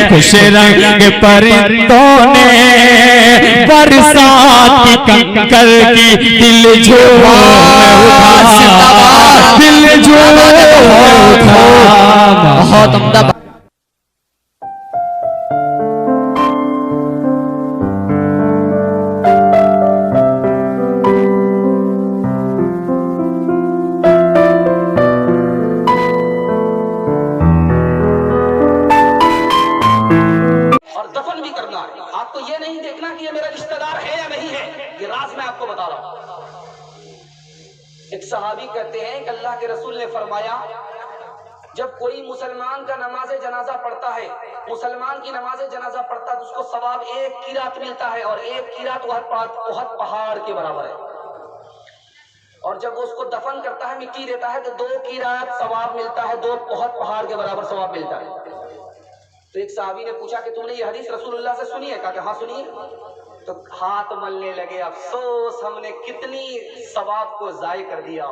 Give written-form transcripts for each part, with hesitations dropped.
خوش رنگ پرندوں نے برسات کی کنکر کی دل جھوم اٹھا، دل جھوم اٹھا۔ بہت عمدہ ایک صحابی کہتے ہیں کہ اللہ کے رسول نے فرمایا جب کوئی مسلمان کا نماز جنازہ پڑھتا ہے، مسلمان کی نماز جنازہ پڑھتا ہے تو اس کو ثواب 1 قیرات ملتا ہے، اور 1 قیرات احد پہاڑ کے برابر ہے، اور جب وہ اس کو دفن کرتا ہے مٹی دیتا ہے تو 2 قیرات ثواب ملتا ہے، 2 احد پہاڑ کے برابر ثواب ملتا ہے۔ تو ایک صحابی نے پوچھا کہ تم نے یہ حدیث رسول اللہ سے سنی ہے؟ کہا کہ ہاں سنی ہے۔ تو ہاتھ ملنے لگے، افسوس ہم نے کتنی ثواب کو ضائع کر دیا،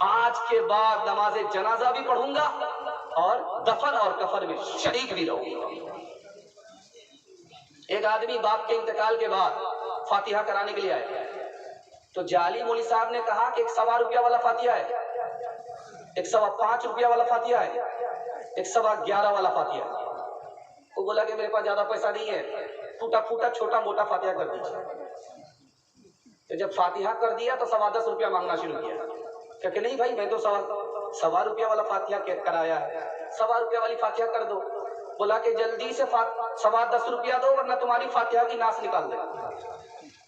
آج کے بعد نماز جنازہ بھی پڑھوں گا اور دفن اور کفن میں شریک بھی رہوں گا۔ ایک آدمی باپ کے انتقال کے بعد فاتحہ کرانے کے لیے آئے، تو جعلی مولوی صاحب نے کہا کہ 100 روپیہ والا فاتحہ ہے، 105 روپیہ والا فاتحہ ہے، 111 والا فاتحہ ہے۔ وہ بولا کہ میرے پاس زیادہ پیسہ نہیں ہے، ٹوٹا پھوٹا چھوٹا موٹا فاتحہ کر دیجیے۔ تو جب فاتحہ کر دیا تو 10.25 روپیہ مانگنا شروع کیا کہ نہیں بھائی میں تو 1.25 روپیہ والا فاتحہ کرایا ہے، 1.25 روپیہ والی فاتحہ کر دو۔ بولا کہ جلدی سے 10.25 روپیہ دو ورنہ تمہاری فاتحہ کی ناس نکال دے۔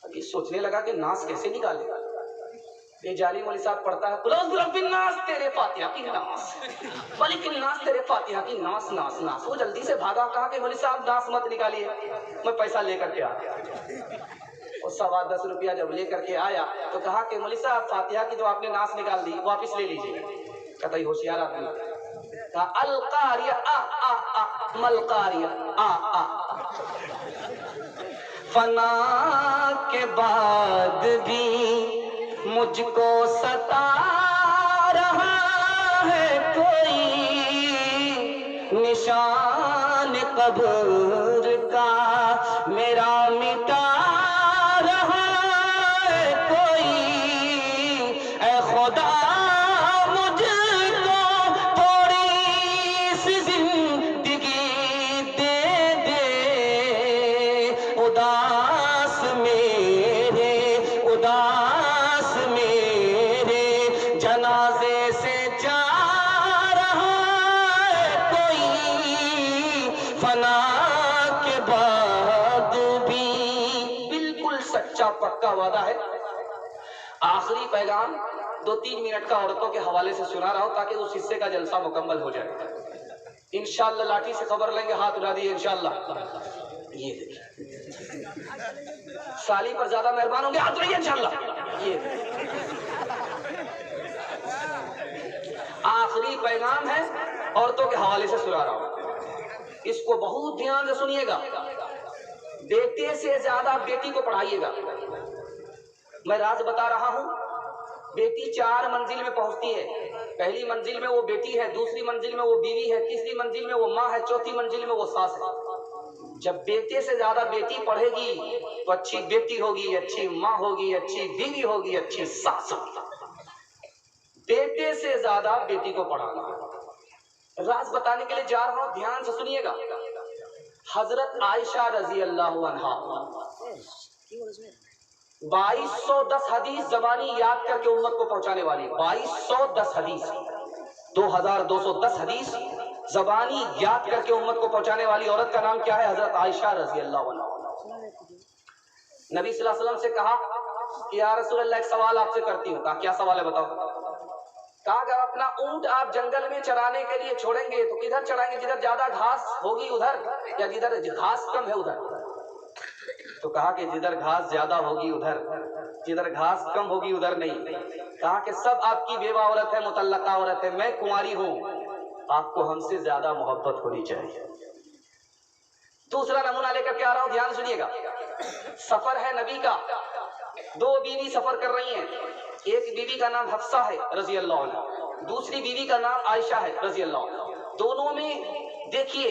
ابھی سوچنے لگا کہ ناس کیسے نکالے گا، یہ جعلی مولوی صاحب پڑھتا ہے قل اعوذ برب الناس تیرے فاتحہ کی ناس، ملک الناس تیرے فاتحہ کی ناس ناس ناس۔ وہ جلدی سے بھاگا، کہا کہ مولوی صاحب ناس مت نکالیے، میں پیسہ لے کر کے آیا۔ اور 10.25 روپیہ جب لے کر کے آیا تو کہا کہ مولوی صاحب فاتحہ کی جو آپ نے ناس نکال دی واپس لے لیجیے۔ کہتا ہی ہوشیار آدمی، کہا القاریہ ملقاریہ فنا کے بعد بھی مجھ کو ستا رہا ہے کوئی، نشان قبر کا میرا مٹا رہا ہے کوئی، اے خدا مجھ کو تھوڑی سی زندگی دے دے، اداس میرے جنازے سے جا رہا ہے کوئی، فنا کے بعد بھی۔ بالکل سچا پکا وعدہ ہے۔ آخری پیغام 2-3 منٹ کا عورتوں کے حوالے سے سنا رہا ہوں تاکہ اس حصے کا جلسہ مکمل ہو جائے۔ انشاءاللہ لاٹھی سے خبر لیں گے، ہاتھ اٹھا دیے انشاءاللہ۔ یہ دیکھیں سالی پر زیادہ مہربان ہوں گے، ہاتھ اٹھائیے انشاءاللہ۔ یہ آخری پیغام ہے، عورتوں کے حوالے سے سنا رہا ہوں، اس کو بہت دھیان سے سنیے گا۔ بیٹے سے زیادہ بیٹی کو پڑھائیے گا۔ میں راز بتا رہا ہوں، بیٹی 4 منزل میں پہنچتی ہے۔ پہلی منزل میں وہ بیٹی ہے، دوسری منزل میں وہ بیوی ہے، تیسری منزل میں وہ ماں ہے، چوتھی منزل میں وہ ساس ہے۔ جب بیٹے سے زیادہ بیٹی پڑھے گی تو اچھی بیٹی ہوگی، اچھی ماں ہوگی، اچھی بیوی ہوگی، اچھی ساس ہوگی۔ بیٹے سے زیادہ بیٹی کو پڑھانا۔ راز بتانے کے لیے جا رہا ہوں، دھیان سے سنیے گا۔ حضرت عائشہ رضی اللہ عنہا 2210 حدیث زبانی یاد کر کے امت کو پہنچانے والی، 2210 حدیث، 2210 حدیث زبانی یاد کر کے امت کو پہنچانے والی عورت کا نام کیا ہے؟ حضرت عائشہ رضی اللہ عنہا۔ نبی صلی اللہ علیہ وسلم سے کہا کہ یا رسول اللہ ایک سوال آپ سے کرتی ہوں۔ کہا کیا سوال ہے بتاؤ۔ کہا اگر اپنا اونٹ آپ جنگل میں چرانے کے لیے چھوڑیں گے تو کدھر چرائیں گے؟ جدھر زیادہ گھاس ہوگی ادھر، یا جدھر گھاس کم ہے ادھر؟ تو کہا کہ جدھر گھاس زیادہ ہوگی ادھر، جدھر گھاس کم ہوگی ادھر نہیں۔ کہا کہ سب آپ کی بیوہ عورت ہے، مطلقہ عورت ہے، میں کنواری ہوں، آپ کو ہم سے زیادہ محبت ہونی چاہیے۔ دوسرا نمونہ لے کر کے آ رہا ہوں، دھیان سنیے گا۔ سفر ہے نبی کا، 2 بیوی سفر کر رہی ہیں، ایک بیوی کا نام حفصہ ہے رضی اللہ عنہ، دوسری بیوی کا نام عائشہ ہے رضی اللہ عنہ۔ دونوں میں دیکھیے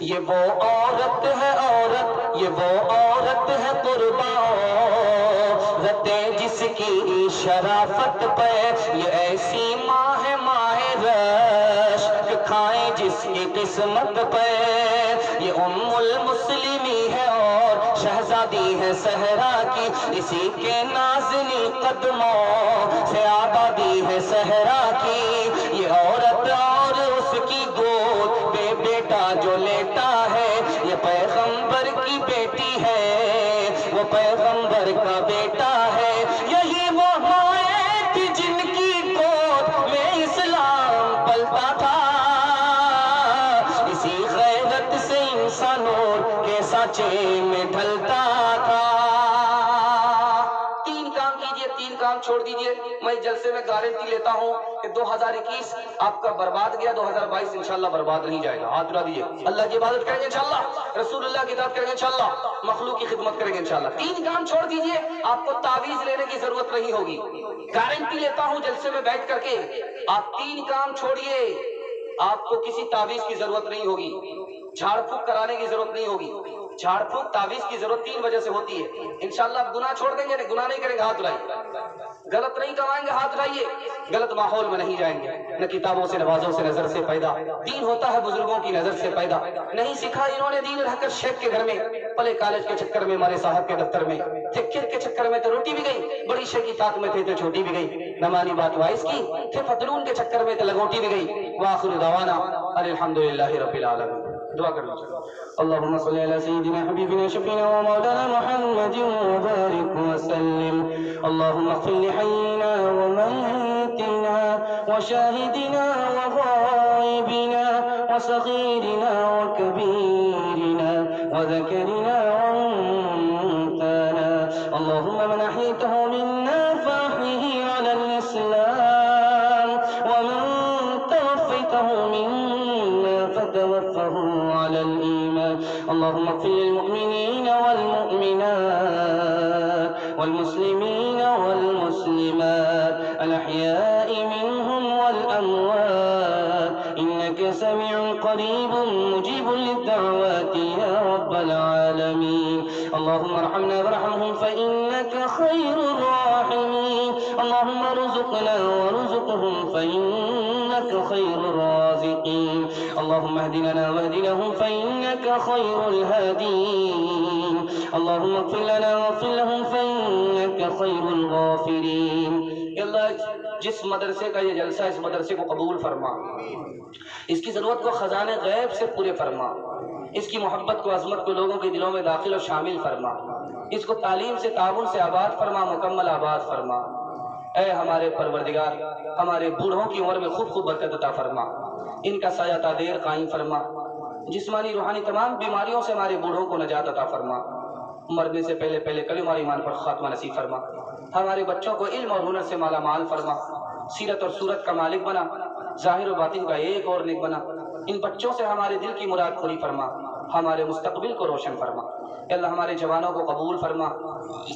یہ وہ عورت ہے عورت، یہ وہ عورت ہے قربان جس کی شرافت پہ یہ ایسی ماں ہے ماہ رشک کھائیں جس کی قسمت پہ یہ المسلمی ہے اور شہزادی ہے صحرا کی، اسی کے نازنی قدموں سے آبادی ہے صحرا کی، یہ عورت اور اس کی گود بے بیٹا جو لیٹا ہے یہ پیغمبر کی بیٹی ہے، وہ پیغمبر کا بیٹا ہے، یہی وہ مائیں تھی جن کی گود میں اسلام پلتا تھا، اسی غیرت سے انسان اور کے سانچے میں ڈھلتا تھا۔ تین کام کیجئے، تین کام چھوڑ دیجئے، میں جلسے میں گارنٹی لیتا ہوں کہ 2021 آپ کا برباد گیا، 2022 انشاءاللہ برباد نہیں جائے گا۔ ہاتھ اٹھا دیجئے، اللہ کی عبادت کریں گے انشاءاللہ، رسول اللہ کی اطاعت کریں گے انشاءاللہ، مخلوق کی خدمت کریں گے انشاءاللہ۔ تین کام چھوڑ دیجئے، آپ کو تعویذ لینے کی ضرورت نہیں ہوگی، گارنٹی لیتا ہوں جلسے میں بیٹھ کر کے، آپ تین کام چھوڑیے، آپ کو کسی تعویذ کی ضرورت نہیں ہوگی، جھاڑ پھونک کرانے کی ضرورت نہیں ہوگی، جھاڑ پھونک تعویذ کی ضرورت تین وجہ سے ہوتی ہے۔ انشاءاللہ آپ گناہ چھوڑ دیں گے، گناہ نہیں کریں گے، ہاتھ اٹھائیے، غلط نہیں کمائیں گے، ہاتھ اٹھائیے، غلط ماحول میں نہیں جائیں گے، نہ کتابوں سے نوازوں سے نظر سے پیدا، دین ہوتا ہے بزرگوں کی نظر سے پیدا، نہیں سیکھا انہوں نے دین رہ کر شیخ کے گھر میں، پلے کالج کے چکر میں، مارے صاحب کے دفتر میں، تھے کرک کے چکر میں تو روٹی بھی گئی، بڑی شیخ کی طاق میں تھے تو چھوٹی بھی گئی، نہ مانی بات وائس کی، تھے پتلون کے چکر میں تو لگوٹی بھی گئی، وآخر دعوانا الحمدللہ رب العالمین۔ دعا کر لیجیے۔ اللهم صل على سيدنا حبيبنا شفينا ومولانا محمد وبارك وسلم، اللهم اغفر لحينا وميتنا وشاهدنا وغائبنا وصغيرنا وكبيرنا وذكرنا وانثانا، اللهم من احييته منا فاحيه على الاسلام ومن توفيته منا فتوفه على الإيمان، اللهم اغفر للمؤمنين والمؤمنات والمسلمين والمسلمات الأحياء منهم والأموات إنك سميع قريب مجيب للدعوات يا رب العالمين، اللهم ارحمنا وارحمهم فإنك خير الراحمين، اللهم ارزقنا وارزقهم فإنك خير الرازقين، اللهم اهدنا واهد لهم فإنك خير الهادين، اللهم اغفر لنا واغفر لهم فإنك خير الغافرين۔ اللہ جس مدرسے کا یہ جلسہ، اس مدرسے کو قبول فرما، اس کی ضرورت کو خزانے غیب سے پورے فرما، اس کی محبت کو، عظمت کو لوگوں کے دلوں میں داخل و شامل فرما، اس کو تعلیم سے، تعاون سے آباد فرما، مکمل آباد فرما۔ اے ہمارے پروردگار، ہمارے بوڑھوں کی عمر میں خوب خوب برکت عطا فرما، ان کا سایہ تادیر قائم فرما، جسمانی روحانی تمام بیماریوں سے ہمارے بوڑھوں کو نجات عطا فرما، مرنے سے پہلے پہلے کلمہ اور ایمان پر خاتمہ نصیب فرما، ہمارے بچوں کو علم اور ہنر سے مالا مال فرما، سیرت اور صورت کا مالک بنا، ظاہر و باطن کا ایک اور نیک بنا، ان بچوں سے ہمارے دل کی مراد پوری فرما، ہمارے مستقبل کو روشن فرما۔ اے اللہ ہمارے جوانوں کو قبول فرما،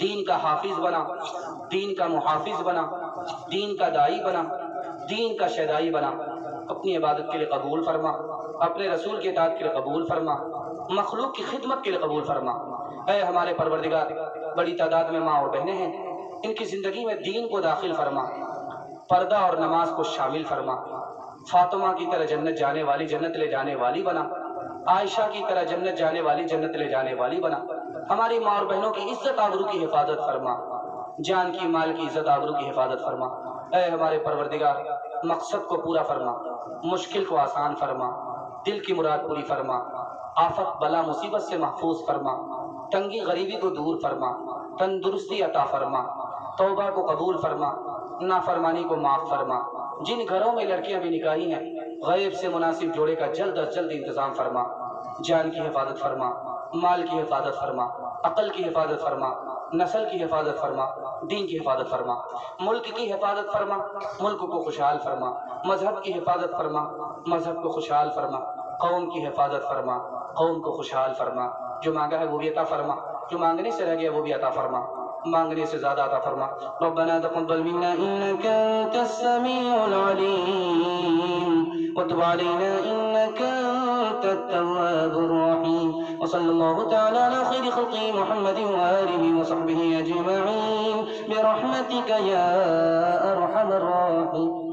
دین کا حافظ بنا، دین کا محافظ بنا، دین کا دائی بنا، دین کا شہدائی بنا، اپنی عبادت کے لیے قبول فرما، اپنے رسول کی اطاعت کے لیے قبول فرما، مخلوق کی خدمت کے لیے قبول فرما۔ اے ہمارے پروردگار، بڑی تعداد میں ماں اور بہنیں ہیں، ان کی زندگی میں دین کو داخل فرما، پردہ اور نماز کو شامل فرما، فاطمہ کی طرح جنت جانے والی، جنت لے جانے والی بنا، عائشہ کی طرح جنت جانے والی، جنت لے جانے والی بنا، ہماری ماں اور بہنوں کی عزت آبرو کی حفاظت فرما، جان کی مال کی عزت آبرو کی حفاظت فرما۔ اے ہمارے پروردگار، مقصد کو پورا فرما، مشکل کو آسان فرما، دل کی مراد پوری فرما، آفت بلا مصیبت سے محفوظ فرما، تنگی غریبی کو دور فرما، تندرستی عطا فرما، توبہ کو قبول فرما، نافرمانی کو معاف فرما، جن گھروں میں لڑکیاں بھی نکاحی ہیں غیب سے مناسب جوڑے کا جلد از جلد انتظام فرما، جان کی حفاظت فرما، مال کی حفاظت فرما، عقل کی حفاظت فرما، نسل کی حفاظت فرما، دین کی حفاظت فرما، ملک کی حفاظت فرما، ملک کو خوشحال فرما، مذہب کی حفاظت فرما، مذہب کو خوشحال فرما، قوم کی حفاظت فرما، قوم کو خوشحال فرما، جو مانگا ہے وہ بھی عطا فرما، جو مانگنے سے رہ گیا وہ بھی عطا فرما، مانگنے سے زیادہ عطا فرما۔ ربنا تقبل منا انك انت السميع العليم وتب علينا انك وأنت التواب الرحيم. وصلى الله تعالى على خير خلقه محمد وآله وصحبه أجمعين برحمتك يا أرحم الراحمين.